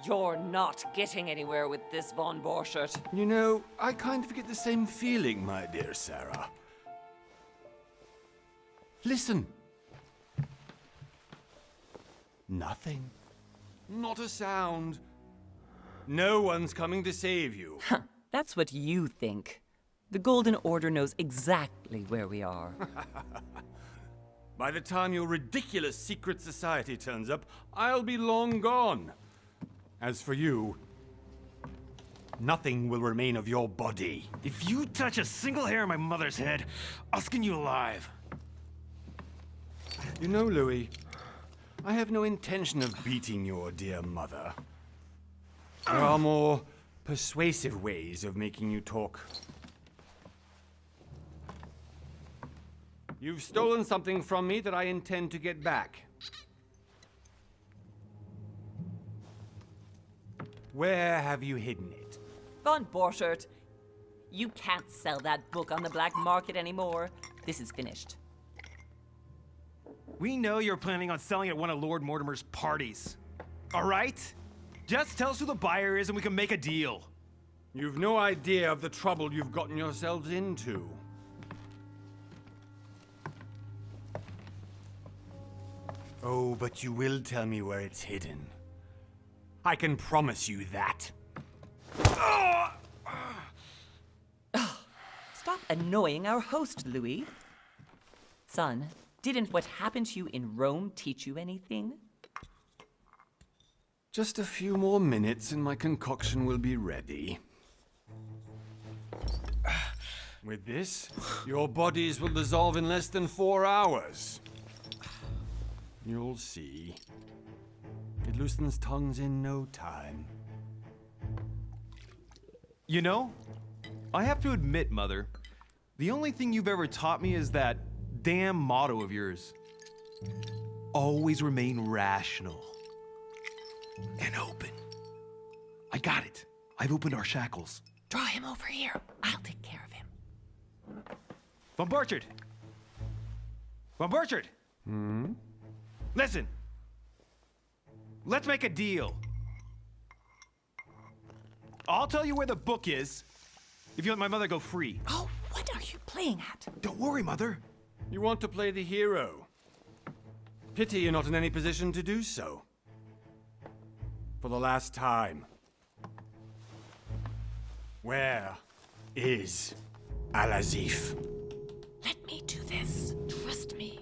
You're not getting anywhere with this, Von Borchert. You know, I kind of get the same feeling, my dear Sarah. Listen. Nothing. Not a sound. No one's coming to save you. That's what you think. The Golden Order knows exactly where we are. By the time your ridiculous secret society turns up, I'll be long gone. As for you, nothing will remain of your body. If you touch a single hair on my mother's head, I'll skin you alive. You know, Louis, I have no intention of beating your dear mother. There are more persuasive ways of making you talk. You've stolen something from me that I intend to get back. Where have you hidden it? Von Borchert, you can't sell that book on the black market anymore. This is finished. We know you're planning on selling at one of Lord Mortimer's parties. All right? Just tell us who the buyer is and we can make a deal. You've no idea of the trouble you've gotten yourselves into. Oh, but you will tell me where it's hidden. I can promise you that. Stop annoying our host, Louis. Son, didn't what happened to you in Rome teach you anything? Just a few more minutes and my concoction will be ready. With this, your bodies will dissolve in less than 4 hours. You'll see. It loosens tongues in no time. You know, I have to admit, Mother, the only thing you've ever taught me is that damn motto of yours. Always remain rational. And open. I got it. I've opened our shackles. Draw him over here. I'll take care of him. Von Borchert! Von Borchert! Listen. Let's make a deal. I'll tell you where the book is if you let my mother go free. Oh, what are you playing at? Don't worry, Mother. You want to play the hero. Pity you're not in any position to do so. For the last time. Where is Al-Azif? Let me do this. Trust me.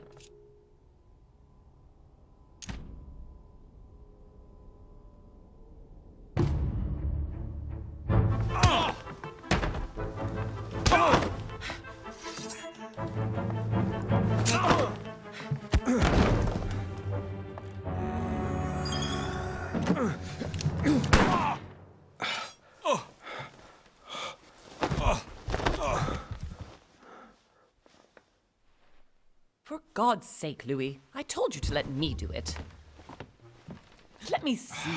For God's sake, Louis, I told you to let me do it. Let me see.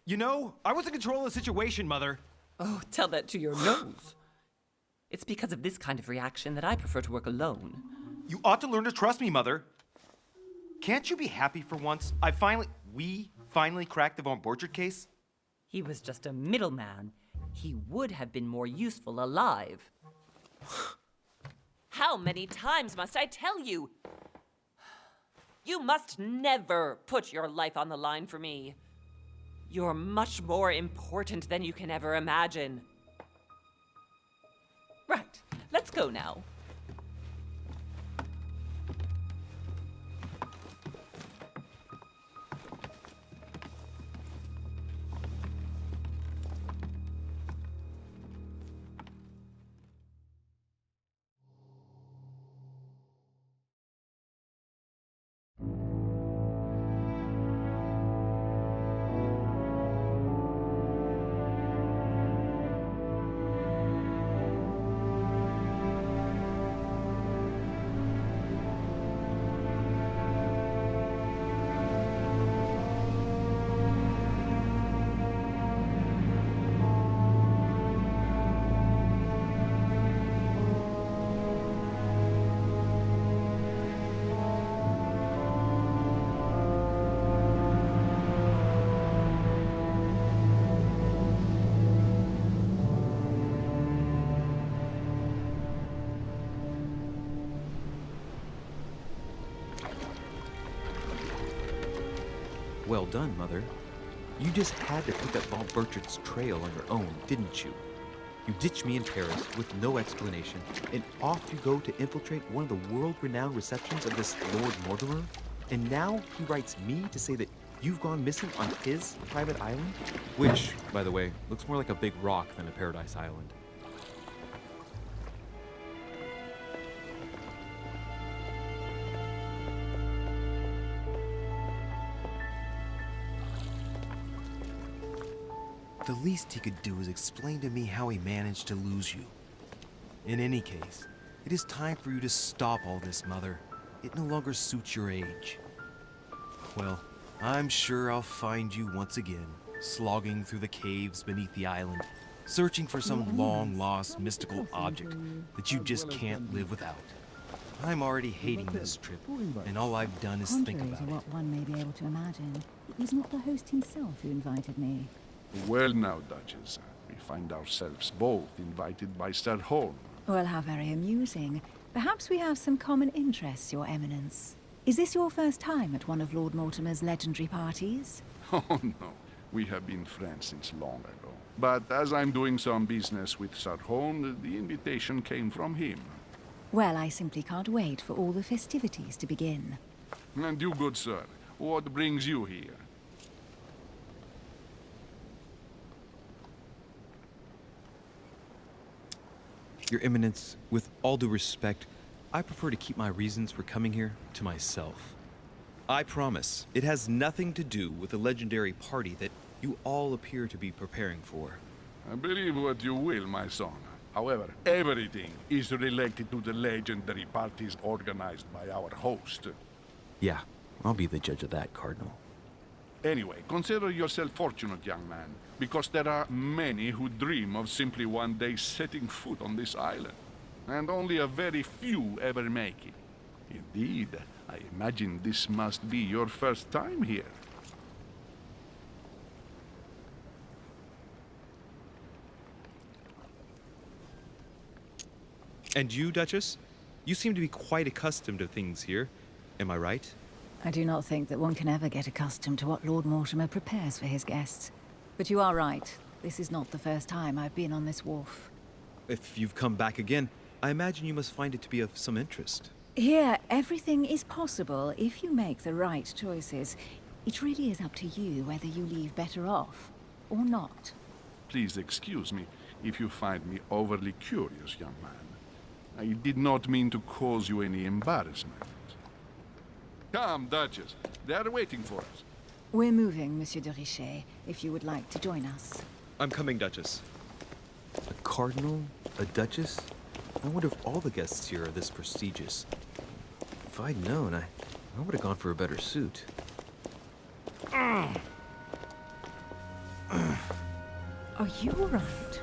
You know, I was in control of the situation, Mother. Oh, tell that to your nose. It's because of this kind of reaction that I prefer to work alone. You ought to learn to trust me, Mother. Can't you be happy for once? We finally cracked the Von Borchert case? He was just a middleman. He would have been more useful alive. How many times must I tell you? You must never put your life on the line for me. You're much more important than you can ever imagine. Right, let's go now. Well done, Mother. You just had to pick up Bob Burchard's trail on your own, didn't you? You ditched me in Paris with no explanation, and off you go to infiltrate one of the world-renowned receptions of this Lord Mortimer? And now he writes me to say that you've gone missing on his private island? Which, by the way, looks more like a big rock than a paradise island. The least he could do is explain to me how he managed to lose you. In any case, it is time for you to stop all this, Mother. It no longer suits your age. Well, I'm sure I'll find you once again, slogging through the caves beneath the island, searching for some long-lost mystical object that you just can't live without. I'm already hating this trip, and all I've done is think Contrary about to it. what one may be able to imagine, it was not the host himself who invited me. Well now, Duchess, we find ourselves both invited by Sir Horn. Well, how very amusing. Perhaps we have some common interests, Your Eminence. Is this your first time at one of Lord Mortimer's legendary parties? Oh no, we have been friends since long ago. But as I'm doing some business with Sir Horn, the invitation came from him. Well, I simply can't wait for all the festivities to begin. And you, good sir, what brings you here? Your Eminence, with all due respect, I prefer to keep my reasons for coming here to myself. I promise, it has nothing to do with the legendary party that you all appear to be preparing for. Believe what you will, my son. However, everything is related to the legendary parties organized by our host. Yeah, I'll be the judge of that, Cardinal. Anyway, consider yourself fortunate, young man, because there are many who dream of simply one day setting foot on this island, and only a very few ever make it. Indeed, I imagine this must be your first time here. And you, Duchess? You seem to be quite accustomed to things here. Am I right? I do not think that one can ever get accustomed to what Lord Mortimer prepares for his guests. But you are right. This is not the first time I've been on this wharf. If you've come back again, I imagine you must find it to be of some interest. Here, everything is possible if you make the right choices. It really is up to you whether you leave better off or not. Please excuse me if you find me overly curious, young man. I did not mean to cause you any embarrassment. Come, Duchess. They are waiting for us. We're moving, Monsieur de Richet, if you would like to join us. I'm coming, Duchess. A cardinal? A duchess? I wonder if all the guests here are this prestigious. If I'd known, I would have gone for a better suit. Are you all right?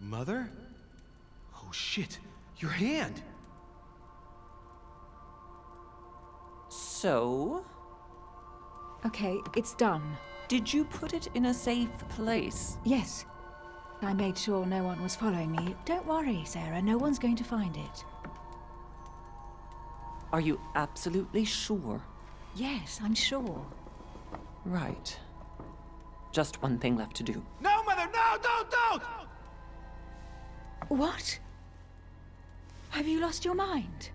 Mother? Oh shit, your hand! So, Okay, it's done. did you put it in a safe place? Yes. I made sure no one was following me. Don't worry, Sarah, no one's going to find it. Are you absolutely sure? Yes, I'm sure. Right. Just one thing left to do. No, Mother, no, don't! What? Have you lost your mind?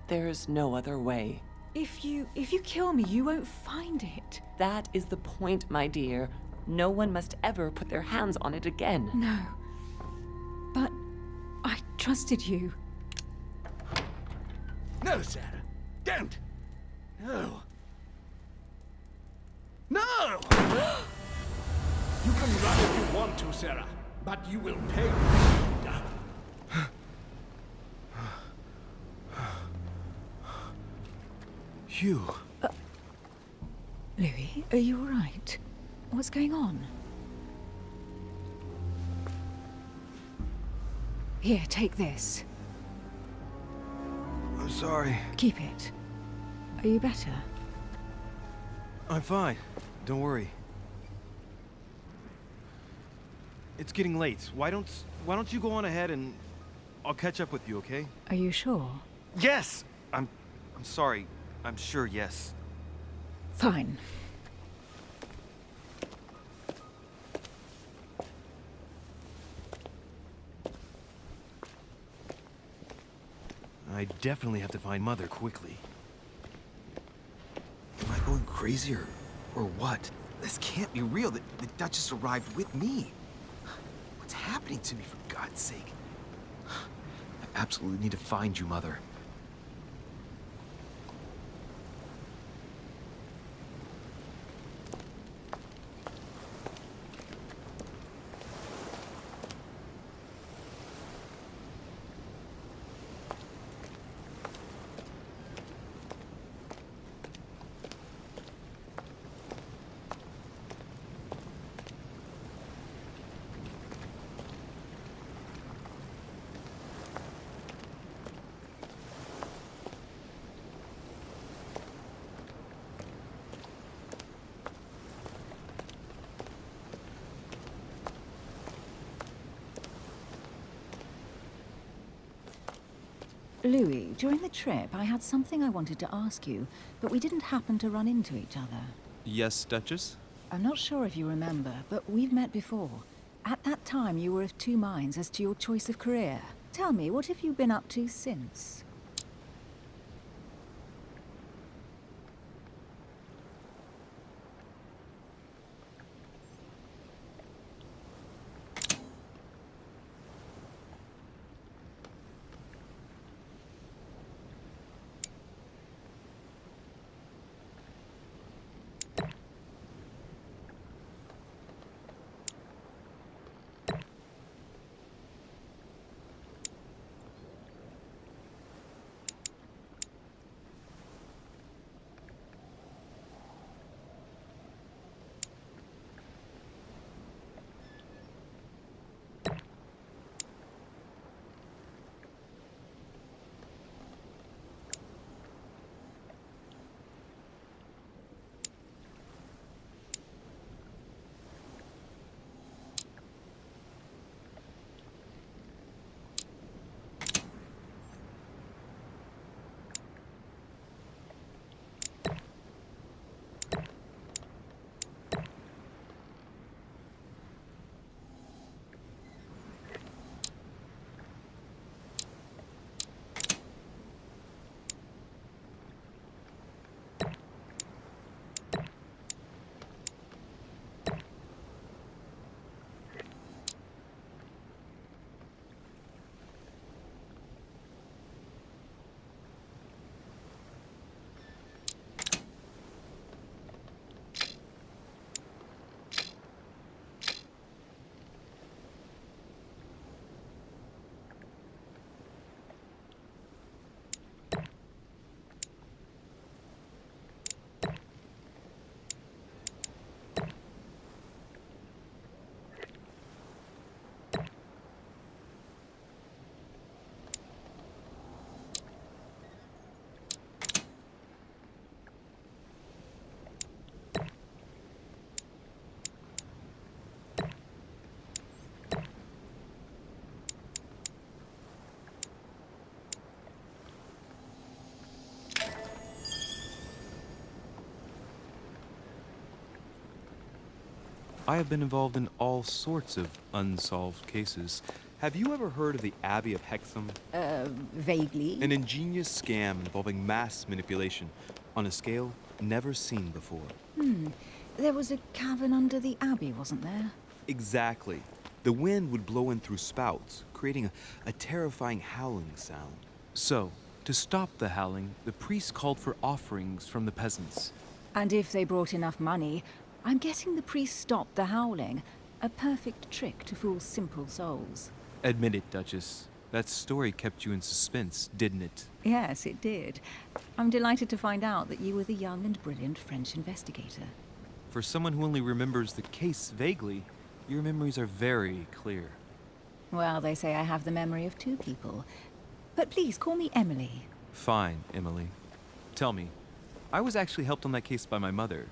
There's no other way. If you kill me, you won't find it. That is the point, my dear. No one must ever put their hands on it again. No. But I trusted you. No, Sarah. Don't. No. No! You can run if you want to, Sarah, but you will pay. Hugh. Louis, are you all right? What's going on? Here, take this. I'm Sorry. Keep it. Are you better? I'm fine. Don't worry. It's getting late. Why don't you go on ahead and I'll catch up with you, okay? Are you sure? Yes! I'm sorry. I'm sure, yes. Fine. I definitely have to find Mother quickly. Am I going crazy or what? This can't be real. The Duchess arrived with me. What's happening to me, for God's sake? I absolutely need to find you, Mother. Louis, during the trip, I had something I wanted to ask you, but we didn't happen to run into each other. Yes, Duchess? I'm not sure if you remember, but we've met before. At that time, you were of two minds as to your choice of career. Tell me, what have you been up to since? I have been involved in all sorts of unsolved cases. Have you ever heard of the Abbey of Hexham? Vaguely. An ingenious scam involving mass manipulation on a scale never seen before. There was a cavern under the abbey, wasn't there? Exactly. The wind would blow in through spouts, creating a terrifying howling sound. So, to stop the howling, the priests called for offerings from the peasants. And if they brought enough money, I'm guessing the priest stopped the howling. A perfect trick to fool simple souls. Admit it, Duchess. That story kept you in suspense, didn't it? Yes, it did. I'm delighted to find out that you were the young and brilliant French investigator. For someone who only remembers the case vaguely, your memories are very clear. Well, they say I have the memory of two people. But please, call me Emily. Fine, Emily. Tell me, I was actually helped on that case by my mother.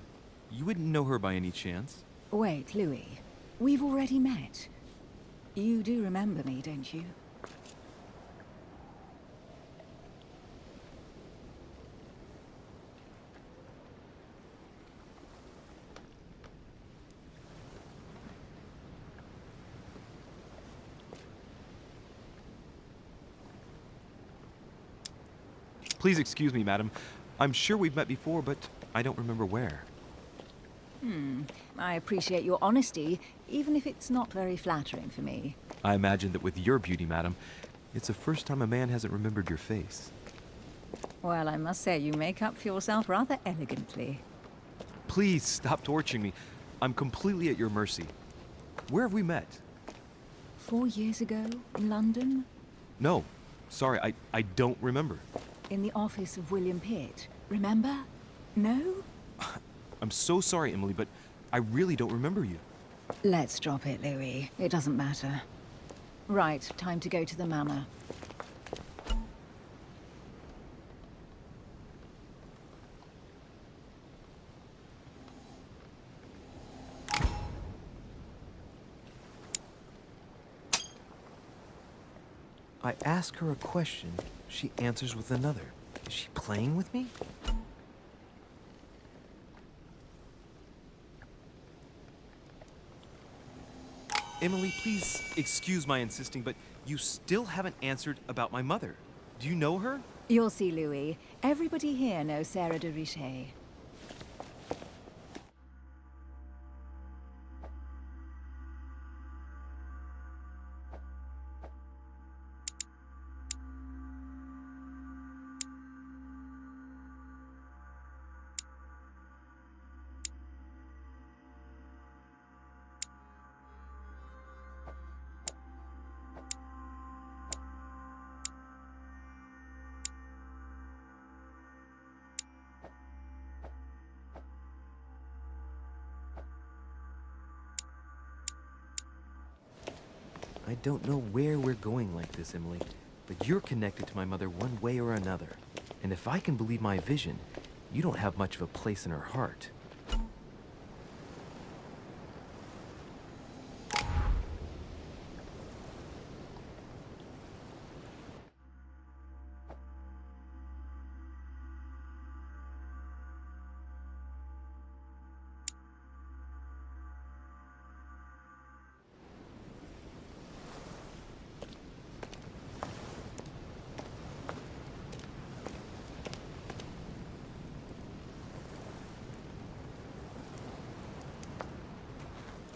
You wouldn't know her by any chance? Wait, Louis. We've already met. You do remember me, don't you? Please excuse me, madam. I'm sure we've met before, but I don't remember where. I appreciate your honesty, even if it's not very flattering for me. I imagine that with your beauty, madam, it's the first time a man hasn't remembered your face. Well, I must say you make up for yourself rather elegantly. Please stop torturing me. I'm completely at your mercy. Where have we met? 4 years ago, in London, No, sorry, I don't remember. in the office of William Pitt. Remember? No? I'm so sorry, Emily, but I really don't remember you. Let's drop it, Louis. It doesn't matter. Right, time to go to the manor. I ask her a question, she answers with another. Is she playing with me? Emily, please excuse my insisting, but you still haven't answered about my mother. Do you know her? You'll see, Louis. Everybody here knows Sarah de Richet. I don't know where we're going like this, Emily, but you're connected to my mother one way or another. And if I can believe my vision, you don't have much of a place in her heart.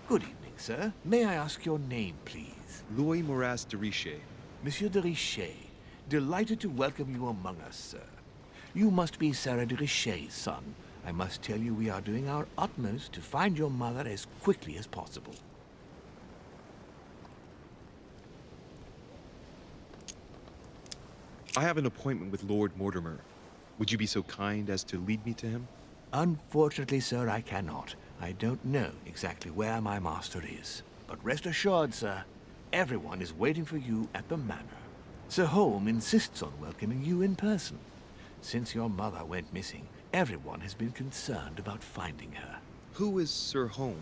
Good evening, sir. May I ask your name, please? Louis Moras de Richet. Monsieur de Richet. Delighted to welcome you among us, sir. You must be Sarah de Richet's son. I must tell you we are doing our utmost to find your mother as quickly as possible. I have an appointment with Lord Mortimer. Would you be so kind as to lead me to him? Unfortunately, sir, I cannot. I don't know exactly where my master is. But rest assured, sir, everyone is waiting for you at the manor. Sir Holm insists on welcoming you in person. Since your mother went missing, everyone has been concerned about finding her. Who is Sir Holm?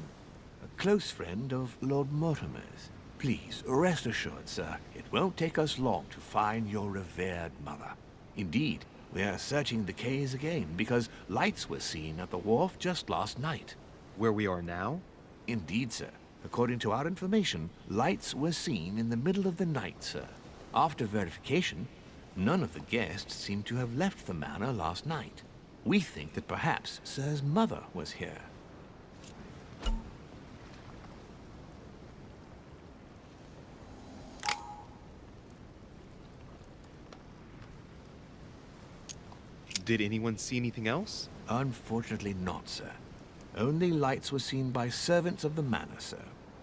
A close friend of Lord Mortimer's. Please, rest assured, sir, it won't take us long to find your revered mother. Indeed, we are searching the quays again because lights were seen at the wharf just last night. Where we are now? Indeed, sir. According to our information, lights were seen in the middle of the night, sir. After verification, none of the guests seem to have left the manor last night. We think that perhaps Sir's mother was here. Did anyone see anything else? Unfortunately not, sir. Only lights were seen by servants of the manor, sir.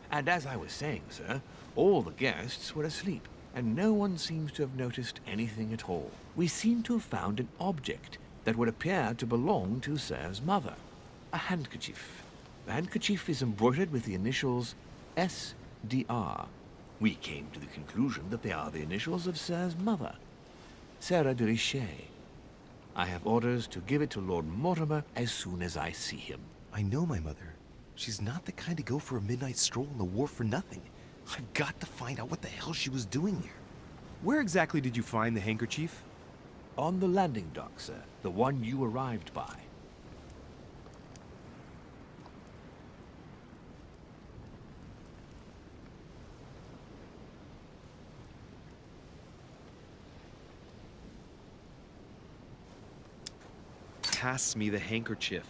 And as I was saying, sir, all the guests were asleep, and no one seems to have noticed anything at all. We seem to have found an object that would appear to belong to Sir's mother. A handkerchief. The handkerchief is embroidered with the initials SDR. We came to the conclusion that they are the initials of Sir's mother. Sarah de Richet. I have orders to give it to Lord Mortimer as soon as I see him. I know my mother. She's not the kind to go for a midnight stroll on the wharf for nothing. I've got to find out what the hell she was doing here. Where exactly did you find the handkerchief? On the landing dock, sir. The one you arrived by. Pass me the handkerchief.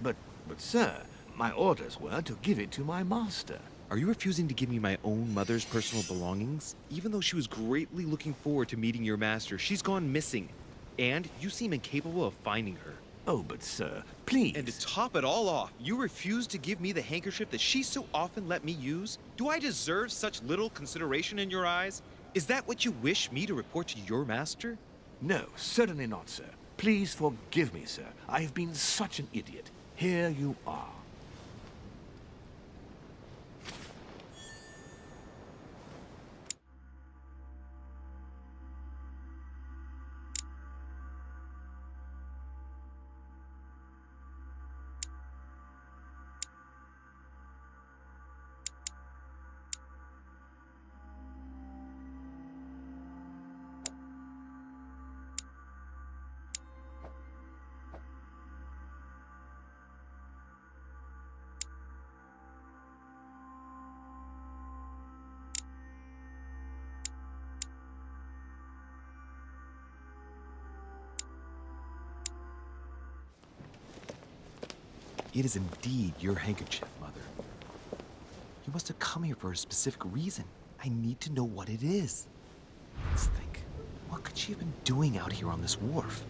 But sir, my orders were to give it to my master. Are you refusing to give me my own mother's personal belongings? Even though she was greatly looking forward to meeting your master, she's gone missing. And you seem incapable of finding her. Oh, but sir, please. And to top it all off, you refuse to give me the handkerchief that she so often let me use? Do I deserve such little consideration in your eyes? Is that what you wish me to report to your master? No, certainly not, sir. Please forgive me, sir. I have been such an idiot. Here you are. It is indeed your handkerchief, Mother. You must have come here for a specific reason. I need to know what it is. Let's think. What could she have been doing out here on this wharf?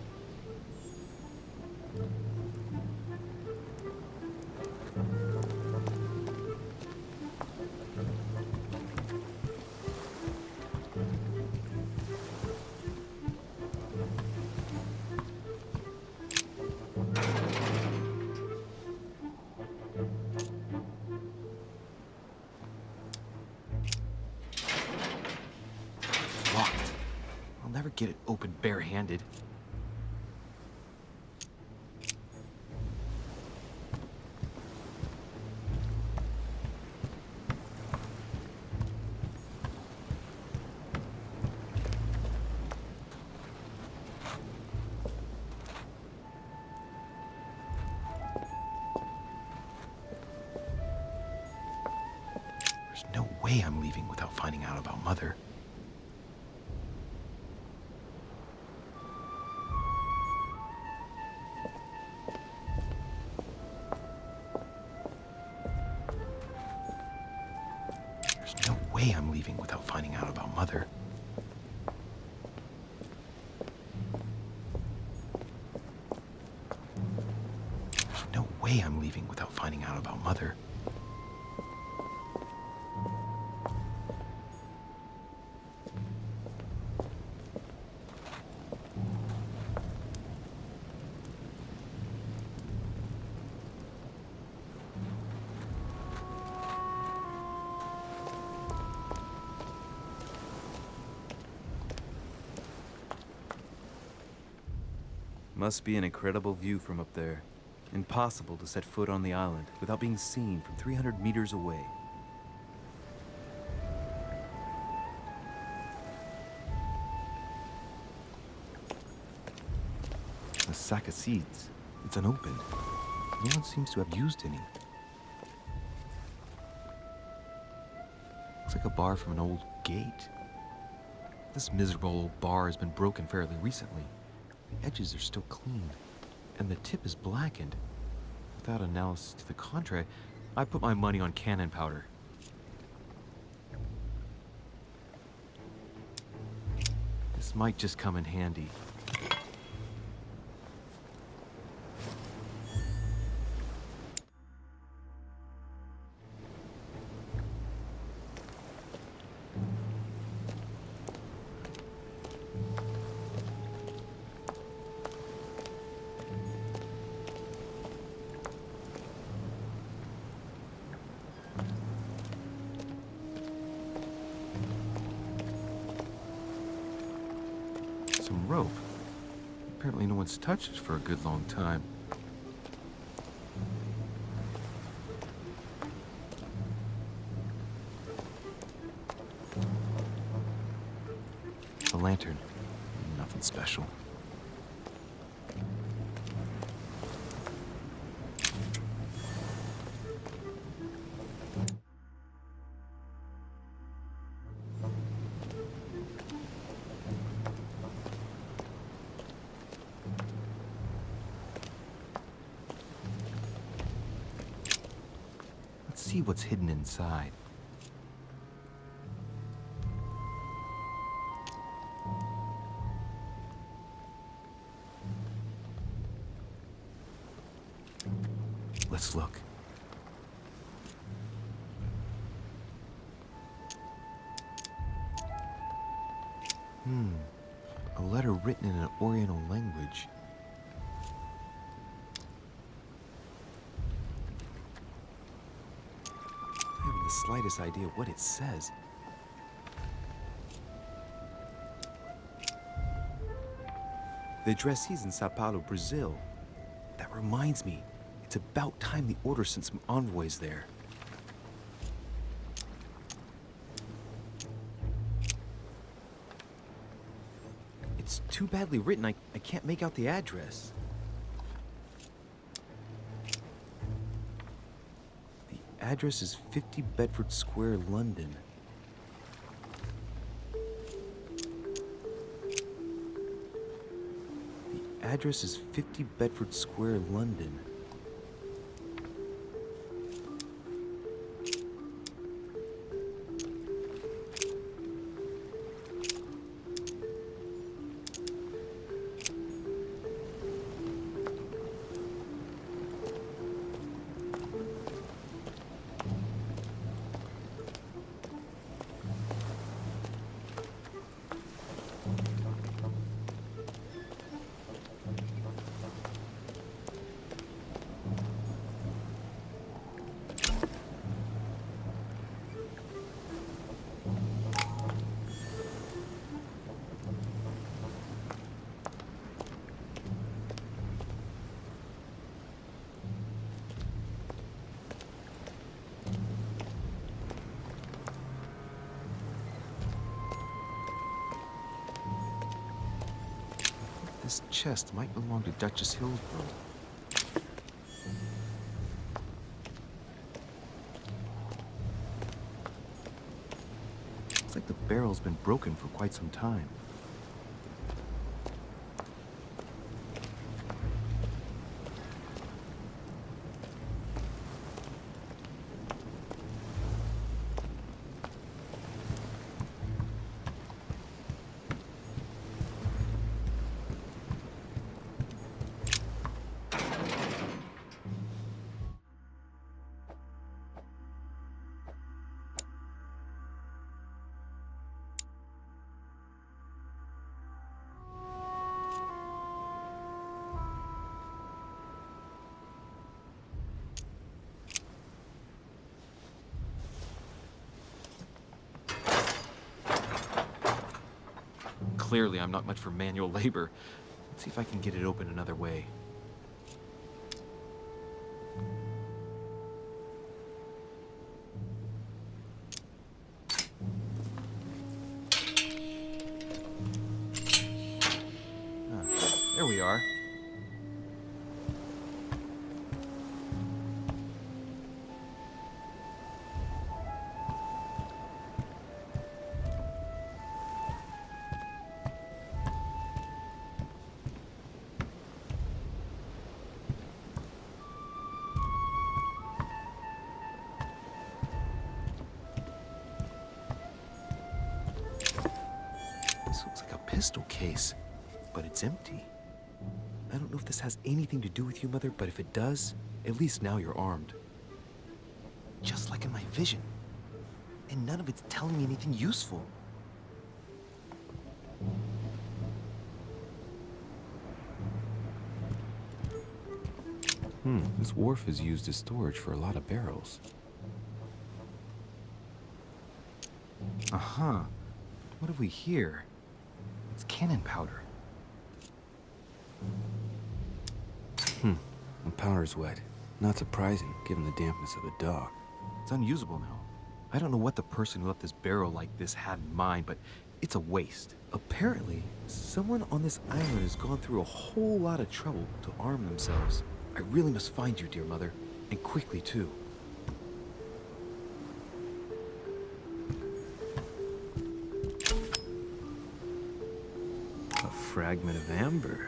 Locked. I'll never get it open barehanded. There's no way I'm leaving without finding out about Mother. There's no way I'm leaving without finding out about Mother. There's no way I'm leaving without finding out about Mother. Must be an incredible view from up there. Impossible to set foot on the island without being seen from 300 meters away. A sack of seeds. It's unopened. No one seems to have used any. Looks like a bar from an old gate. This miserable old bar has been broken fairly recently. The edges are still clean, and the tip is blackened. Without analysis to the contrary, I put my money on cannon powder. This might just come in handy. Some rope. Apparently no one's touched it for a good long time. A lantern. Nothing special. Let's see what's hidden inside. Let's look. A letter written in an Oriental language. I haven't the slightest idea what it says. The address is in Sao Paulo, Brazil. That reminds me. It's about time the Order sent some envoys there. It's too badly written, I can't make out the address. The address is 50 Bedford Square, London. The address is 50 Bedford Square, London. This chest might belong to Duchess Hillsborough. Looks like the barrel's been broken for quite some time. Clearly, I'm not much for manual labor. Let's see if I can get it open another way. There we are. This looks like a pistol case, but it's empty. I don't know if this has anything to do with you, Mother, but if it does, at least now you're armed. Just like in my vision. And none of it's telling me anything useful. This wharf is used as storage for a lot of barrels. What have we here? It's cannon powder. The powder's wet. Not surprising, given the dampness of the dock. It's unusable now. I don't know what the person who left this barrel like this had in mind, but it's a waste. Apparently, someone on this island has gone through a whole lot of trouble to arm themselves. I really must find you, dear mother, and quickly too. A fragment of amber.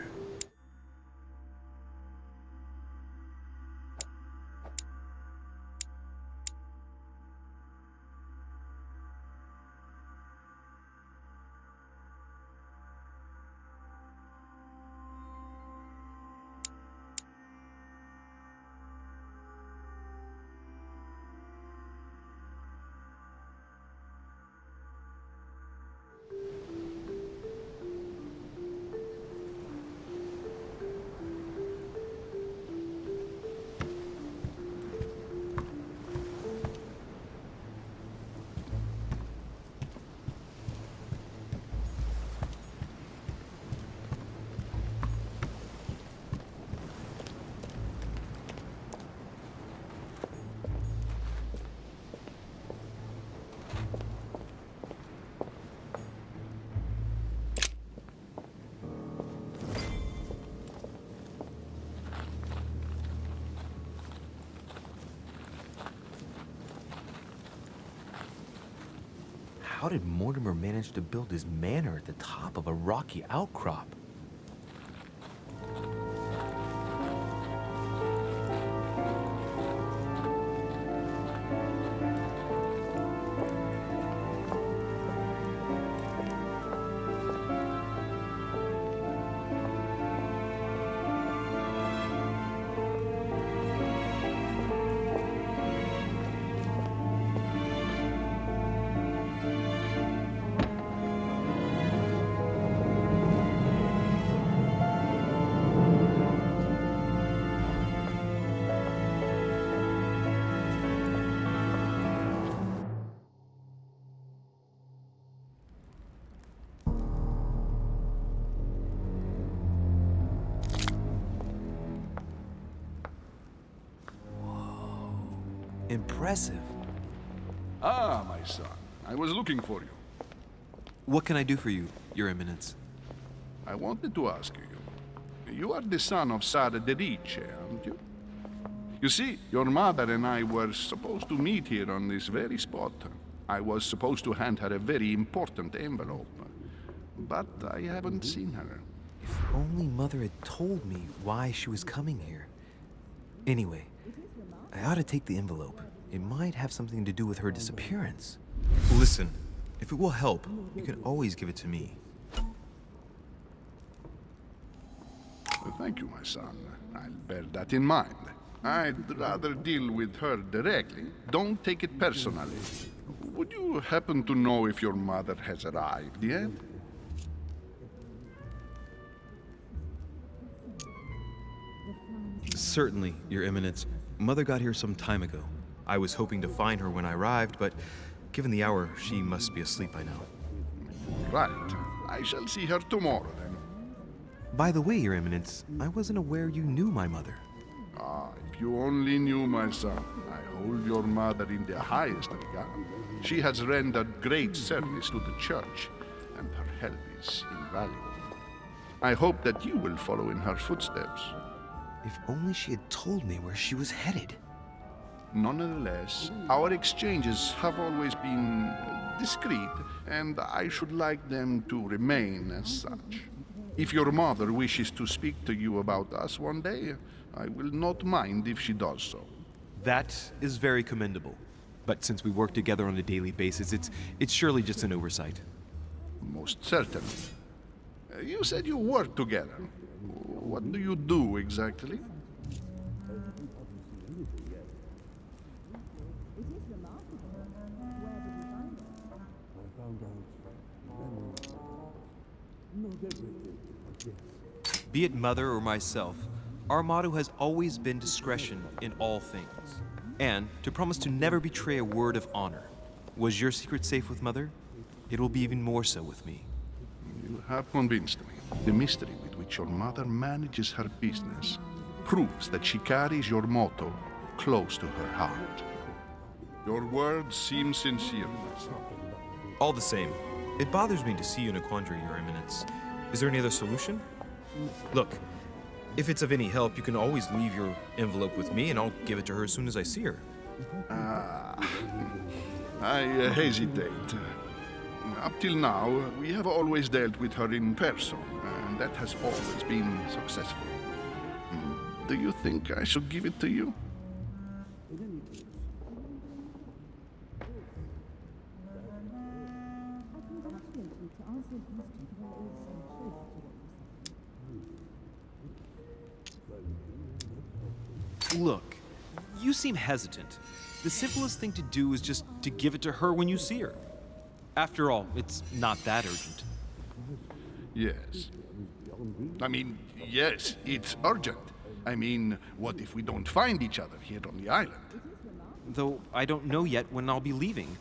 How did Mortimer manage to build his manor at the top of a rocky outcrop? Impressive. Ah, my son. I was looking for you. What can I do for you, Your Eminence? I wanted to ask you. You are the son of Sara de Riche, aren't you? You see, your mother and I were supposed to meet here on this very spot. I was supposed to hand her a very important envelope. But I haven't seen her. If only Mother had told me why she was coming here. Anyway, I ought to take the envelope. It might have something to do with her disappearance. Listen, if it will help, you can always give it to me. Well, thank you, my son. I'll bear that in mind. I'd rather deal with her directly. Don't take it personally. Would you happen to know if your mother has arrived yet? Certainly, Your Eminence. Mother got here some time ago. I was hoping to find her when I arrived, but given the hour, she must be asleep by now. Right. I shall see her tomorrow, then. By the way, Your Eminence, I wasn't aware you knew my mother. Ah, if you only knew, my son. I hold your mother in the highest regard. She has rendered great service to the church, and her help is invaluable. I hope that you will follow in her footsteps. If only she had told me where she was headed. Nonetheless, our exchanges have always been discreet, and I should like them to remain as such. If your mother wishes to speak to you about us one day, I will not mind if she does so. That is very commendable. But since we work together on a daily basis, it's surely just an oversight. Most certainly. You said you work together. What do you do exactly? Be it Mother or myself, our motto has always been discretion in all things, and to promise to never betray a word of honor. Was your secret safe with Mother? It will be even more so with me. You have convinced me. The mystery with which your mother manages her business proves that she carries your motto close to her heart. Your words seem sincere, my son. All the same, it bothers me to see you in a quandary, Your Eminence. Is there any other solution? Look, if it's of any help, you can always leave your envelope with me and I'll give it to her as soon as I see her. I hesitate. Up till now, we have always dealt with her in person, and that has always been successful. Do you think I should give it to you? Look, you seem hesitant. The simplest thing to do is just to give it to her when you see her. After all, it's not that urgent. Yes. I mean, yes, it's urgent. I mean, what if we don't find each other here on the island? Though I don't know yet when I'll be leaving.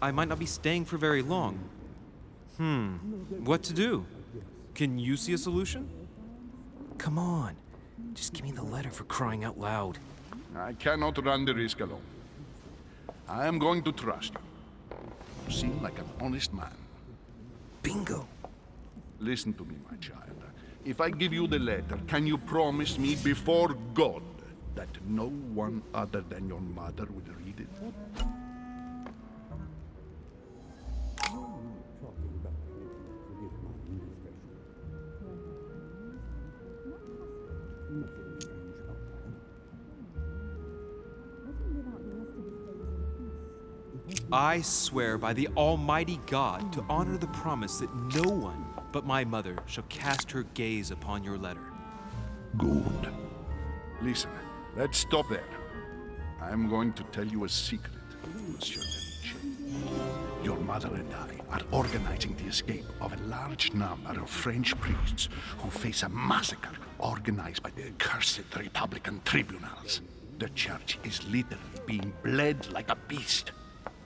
I might not be staying for very long. What to do? Can you see a solution? Come on. Just give me the letter for crying out loud. I cannot run the risk alone. I am going to trust you. You seem like an honest man. Bingo. Listen to me, my child. If I give you the letter, can you promise me before God that no one other than your mother will read it? I swear by the Almighty God to honor the promise that no one but my mother shall cast her gaze upon your letter. Good. Listen, let's stop there. I'm going to tell you a secret, Monsieur Deluce. Your mother and I are organizing the escape of a large number of French priests who face a massacre organized by the accursed Republican tribunals. The church is literally being bled like a beast.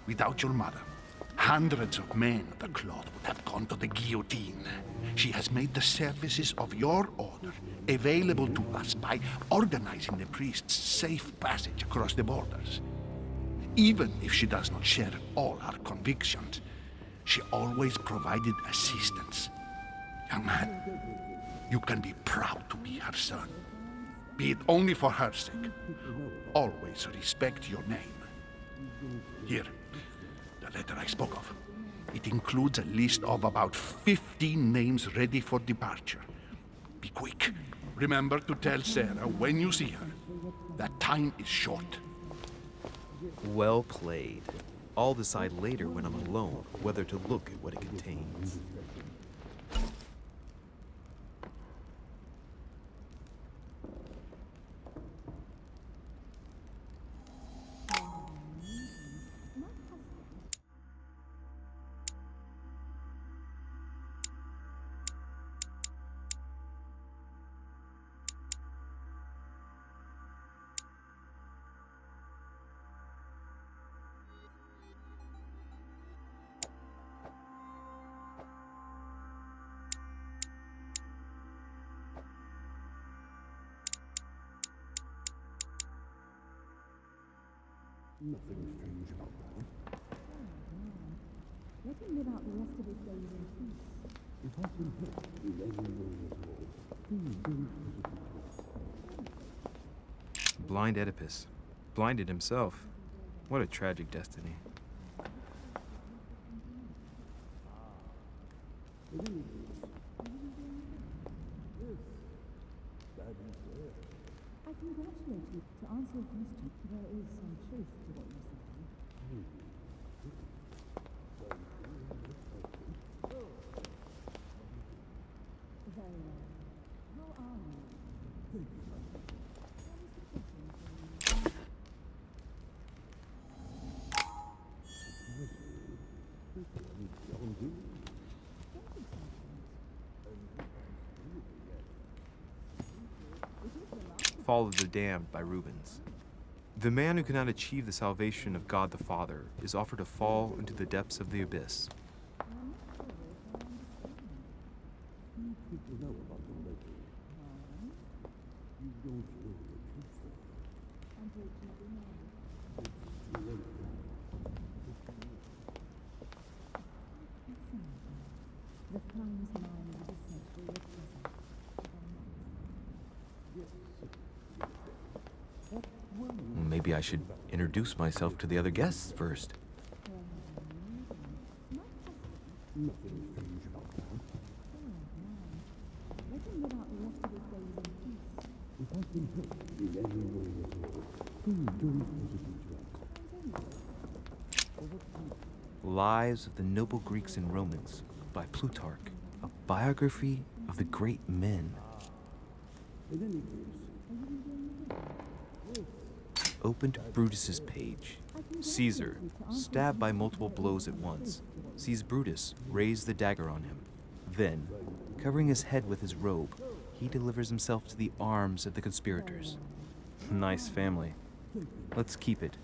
Without your mother, hundreds of men of the cloth would have gone to the guillotine. She has made the services of your order available to us by organizing the priests' safe passage across the borders. Even if she does not share all our convictions, she always provided assistance. Young man, you can be proud to be her son. Be it only for her sake. Always respect your name. Here, the letter I spoke of. It includes a list of about 15 names ready for departure. Be quick. Remember to tell Sarah when you see her that time is short. Well played. I'll decide later when I'm alone whether to look at what it contains. Nothing strange about that. Let him live out the rest of his days in peace. If I can help in any way at all, please don't hesitate to ask. Blind Oedipus. Blinded himself. What a tragic destiny. I congratulate you. To answer your question, there is some truth to what you say. Very well. How are you? Fall of the Damned by Rubens. The man who cannot achieve the salvation of God the Father is offered to fall into the depths of the abyss. People know about the legend. You don't know. The Fly's mind is essentially represent Maybe I should introduce myself to the other guests first. nothing strange about that. Let him live out the rest of his days in peace. If I can help in any way at all, please don't hesitate to ask. Lives of the Noble Greeks and Romans by Plutarch, a biography of the great men. In any case, Opened Brutus's page. Caesar, stabbed by multiple blows at once, sees Brutus raise the dagger on him. Then, covering his head with his robe, he delivers himself to the arms of the conspirators. Nice family. Let's keep it.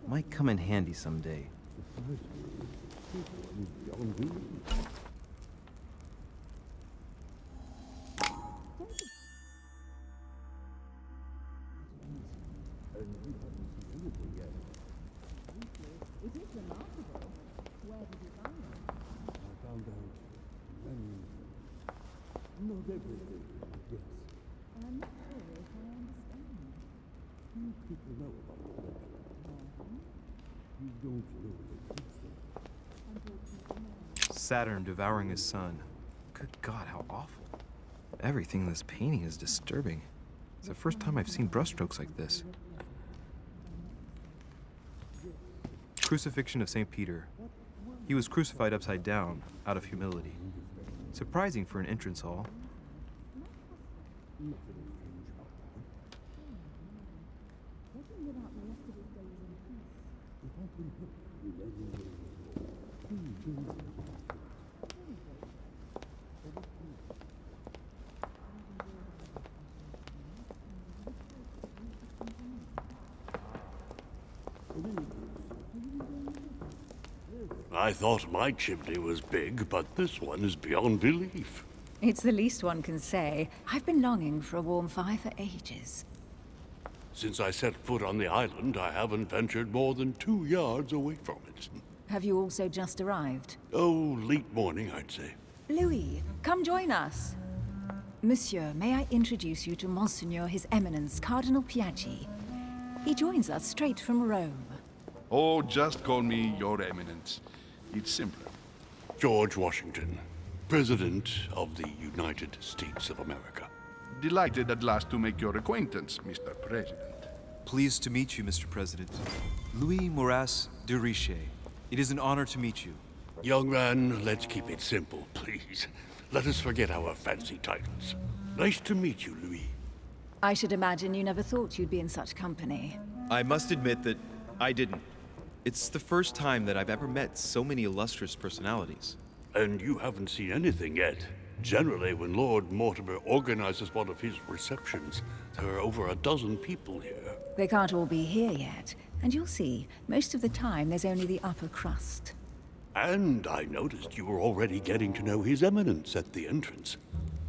Might come in handy someday. not everything, yes. I'm not sure if I understand. Few people know about the legend. You don't know the truth. Saturn devouring his son. Good God, how awful. Everything in this painting is disturbing. It's the first time I've seen brushstrokes like this. Crucifixion of St. Peter. He was crucified upside down, out of humility. Surprising for an entrance hall. Nothing strange about that. Let him live out the rest of his days in peace. If I can help in any way at all, please do not hesitate. I thought my chimney was big, but this one is beyond belief. It's the least one can say. I've been longing for a warm fire for ages. Since I set foot on the island, I haven't ventured more than 2 yards away from it. Have you also just arrived? Oh, late morning, I'd say. Louis, come join us. Monsieur, may I introduce you to Monseigneur His Eminence, Cardinal Piaggi. He joins us straight from Rome. Oh, just call me Your Eminence. It's simpler. George Washington, President of the United States of America. Delighted at last to make your acquaintance, Mr. President. Pleased to meet you, Mr. President. Louis Moras de Richet. It is an honor to meet you. Young man, let's keep it simple, please. Let us forget our fancy titles. Nice to meet you, Louis. I should imagine you never thought you'd be in such company. I must admit that I didn't. It's the first time that I've ever met so many illustrious personalities. And you haven't seen anything yet. Generally, when Lord Mortimer organizes one of his receptions, there are over a dozen people here. They can't all be here yet. And you'll see, most of the time there's only the upper crust. And I noticed you were already getting to know His Eminence at the entrance.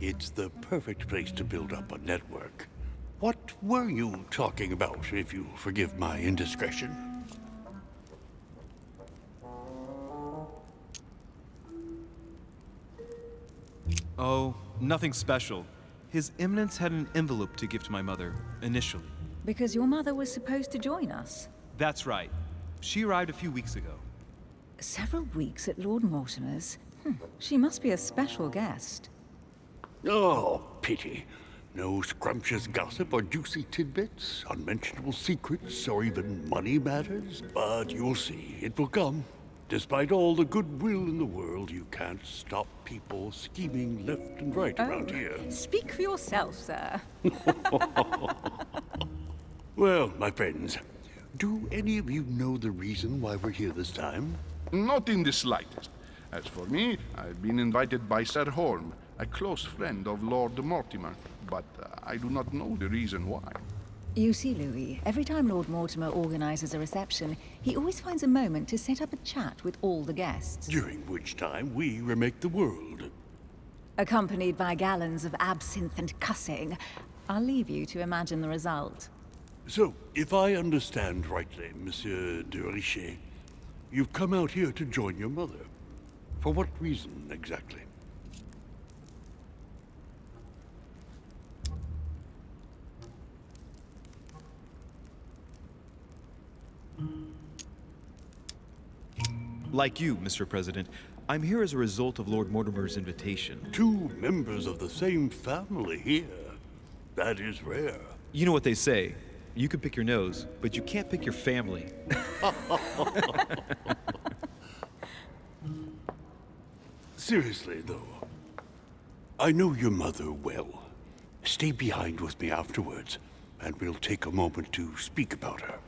It's the perfect place to build up a network. What were you talking about, if you forgive my indiscretion? Oh, nothing special. His Eminence had an envelope to give to my mother, initially. Because your mother was supposed to join us. That's right. She arrived a few weeks ago. Several weeks at Lord Mortimer's? She must be a special guest. Oh, pity. No scrumptious gossip or juicy tidbits, unmentionable secrets, or even money matters. But you'll see, it will come. Despite all the goodwill in the world, you can't stop people scheming left and right around here. Speak for yourself, sir. Well, my friends, do any of you know the reason why we're here this time? Not in the slightest. As for me, I've been invited by Sir Holm, a close friend of Lord Mortimer, but I do not know the reason why. You see, Louis, every time Lord Mortimer organizes a reception, he always finds a moment to set up a chat with all the guests. During which time we remake the world. Accompanied by gallons of absinthe and cussing. I'll leave you to imagine the result. So, if I understand rightly, Monsieur de Richet, you've come out here to join your mother. For what reason, exactly? Like you, Mr. President, I'm here as a result of Lord Mortimer's invitation. 2 members of the same family here. That is rare. You know what they say. You can pick your nose, but you can't pick your family. Seriously, though, I know your mother well. Stay behind with me afterwards, and we'll take a moment to speak about her.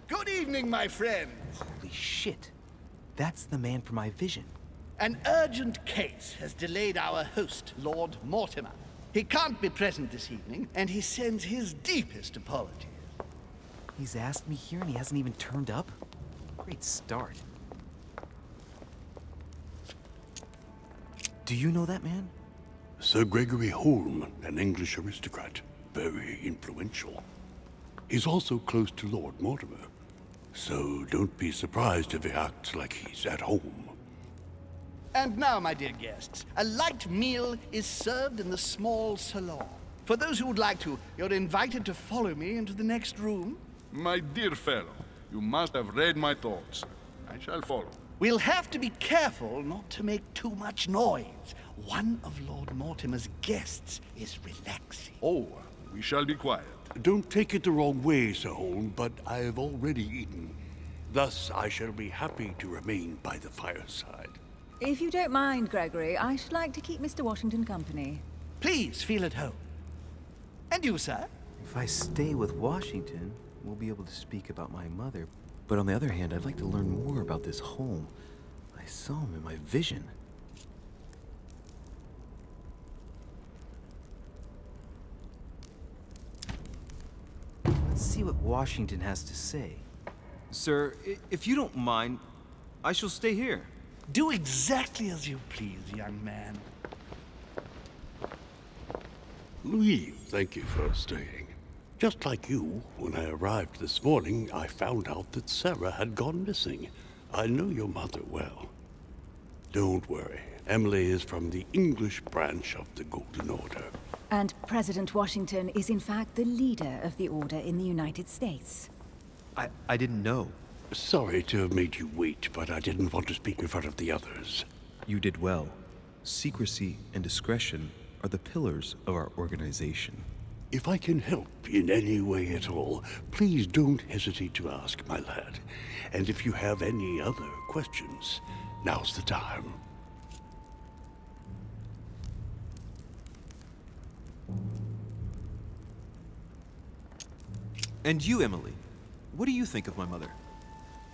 Good evening, my friend. Holy shit. That's the man for my vision. An urgent case has delayed our host, Lord Mortimer. He can't be present this evening, and he sends his deepest apologies. He's asked me here and he hasn't even turned up? Great start. Do you know that man? Sir Gregory Holm, an English aristocrat, very influential. He's also close to Lord Mortimer, so don't be surprised if he acts like he's at home. And now, my dear guests, a light meal is served in the small salon. For those who would like to, you're invited to follow me into the next room. My dear fellow, you must have read my thoughts. I shall follow. We'll have to be careful not to make too much noise. One of Lord Mortimer's guests is relaxing. Oh, we shall be quiet. Don't take it the wrong way, Sir Holm, but I've already eaten. Thus, I shall be happy to remain by the fireside. If you don't mind, Gregory, I should like to keep Mr. Washington company. Please feel at home. And you, sir? If I stay with Washington, we'll be able to speak about my mother. But on the other hand, I'd like to learn more about this home. I saw him in my vision. Let's see what Washington has to say. Sir, if you don't mind, I shall stay here. Do exactly as you please, young man. Louis, thank you for staying. Just like you, when I arrived this morning, I found out that Sarah had gone missing. I know your mother well. Don't worry. Emily is from the English branch of the Golden Order. And President Washington is in fact the leader of the Order in the United States. I didn't know. Sorry to have made you wait, but I didn't want to speak in front of the others. You did well. Secrecy and discretion are the pillars of our organization. If I can help in any way at all, please don't hesitate to ask, my lad. And if you have any other questions, now's the time. And you, Emily, what do you think of my mother?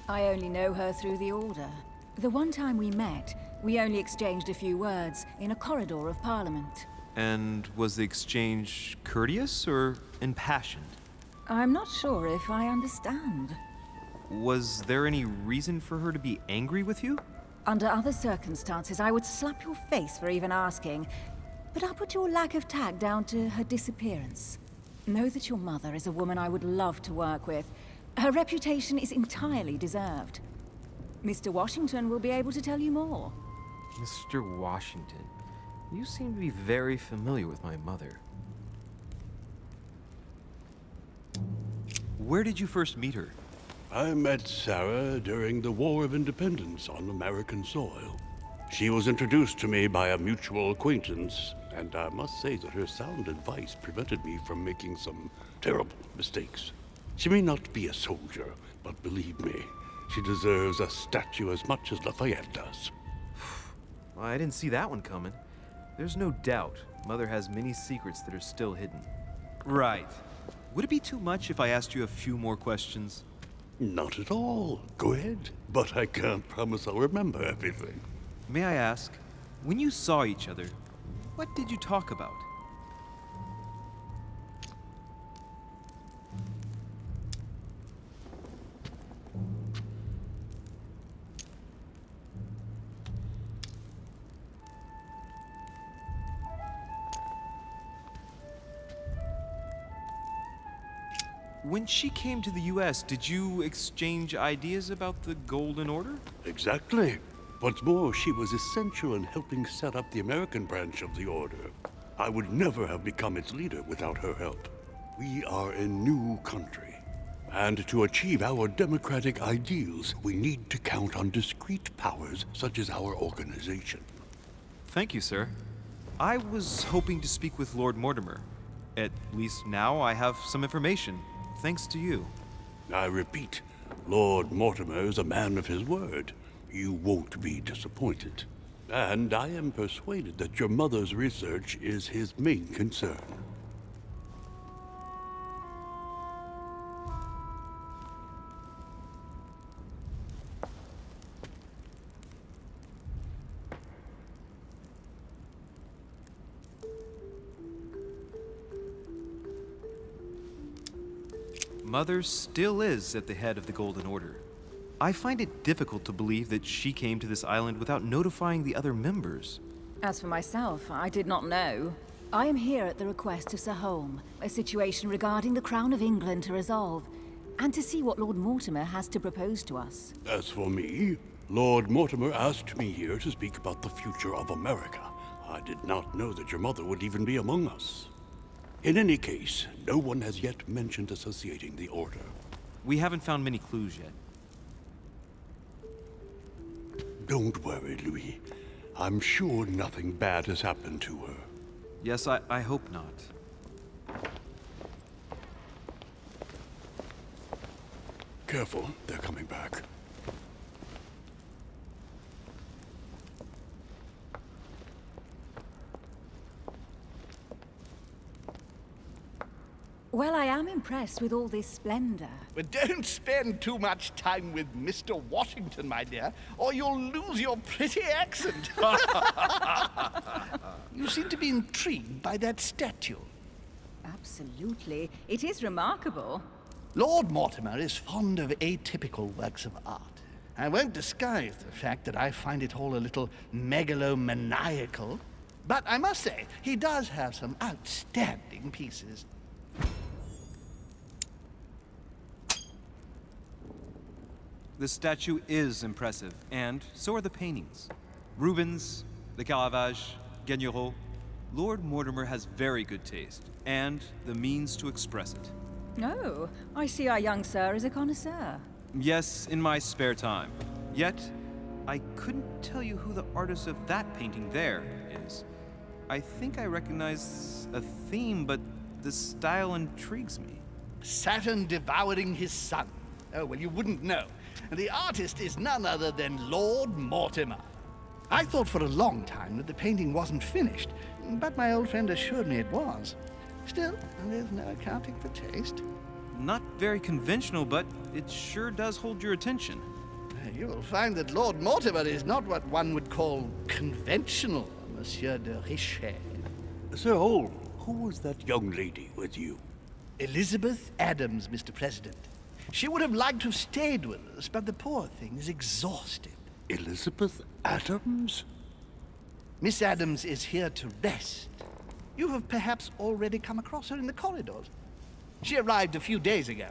I only know her through the Order. The one time we met, we only exchanged a few words in a corridor of Parliament. And was the exchange courteous or impassioned? I'm not sure if I understand. Was there any reason for her to be angry with you? Under other circumstances, I would slap your face for even asking. But I'll put your lack of tact down to her disappearance. Know that your mother is a woman I would love to work with. Her reputation is entirely deserved. Mr. Washington will be able to tell you more. Mr. Washington, you seem to be very familiar with my mother. Where did you first meet her? I met Sarah during the War of Independence on American soil. She was introduced to me by a mutual acquaintance, and I must say that her sound advice prevented me from making some terrible mistakes. She may not be a soldier, but believe me, she deserves a statue as much as Lafayette does. Well, I didn't see that one coming. There's no doubt Mother has many secrets that are still hidden. Right. Would it be too much if I asked you a few more questions? Not at all. Go ahead. But I can't promise I'll remember everything. May I ask, when you saw each other, what did you talk about? When she came to the US, did you exchange ideas about the Golden Order? Exactly. What's more, she was essential in helping set up the American branch of the Order. I would never have become its leader without her help. We are a new country, and to achieve our democratic ideals, we need to count on discrete powers such as our organization. Thank you, sir. I was hoping to speak with Lord Mortimer. At least now I have some information, thanks to you. I repeat, Lord Mortimer is a man of his word. You won't be disappointed. And I am persuaded that your mother's research is his main concern. Mother still is at the head of the Golden Order. I find it difficult to believe that she came to this island without notifying the other members. As for myself, I did not know. I am here at the request of Sir Holm, a situation regarding the Crown of England to resolve, and to see what Lord Mortimer has to propose to us. As for me, Lord Mortimer asked me here to speak about the future of America. I did not know that your mother would even be among us. In any case, no one has yet mentioned associating the Order. We haven't found many clues yet. Don't worry, Louis. I'm sure nothing bad has happened to her. Yes, I hope not. Careful, they're coming back. Well, I am impressed with all this splendor. But don't spend too much time with Mr. Washington, my dear, or you'll lose your pretty accent. You seem to be intrigued by that statue. Absolutely. It is remarkable. Lord Mortimer is fond of atypical works of art. I won't disguise the fact that I find it all a little megalomaniacal. But I must say, he does have some outstanding pieces. The statue is impressive, and so are the paintings. Rubens, the Caravage, Guignero. Lord Mortimer has very good taste, and the means to express it. Oh, I see our young sir is a connoisseur. Yes, in my spare time. Yet, I couldn't tell you who the artist of that painting there is. I think I recognize a theme, but the style intrigues me. Saturn devouring his son. Oh, well, you wouldn't know. The artist is none other than Lord Mortimer. I thought for a long time that the painting wasn't finished, but my old friend assured me it was. Still, there's no accounting for taste. Not very conventional, but it sure does hold your attention. You will find that Lord Mortimer is not what one would call conventional, Monsieur de Richet. Sir Holm, who was that young lady with you? Elizabeth Adams, Mr. President. She would have liked to have stayed with us, but the poor thing is exhausted. Elizabeth Adams? Miss Adams is here to rest. You have perhaps already come across her in the corridors. She arrived a few days ago.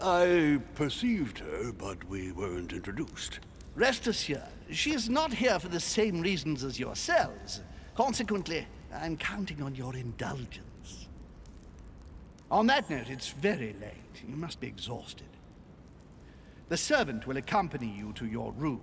I perceived her, but we weren't introduced. Rest assured, she is not here for the same reasons as yourselves. Consequently, I'm counting on your indulgence. On that note, it's very late. You must be exhausted. The servant will accompany you to your room.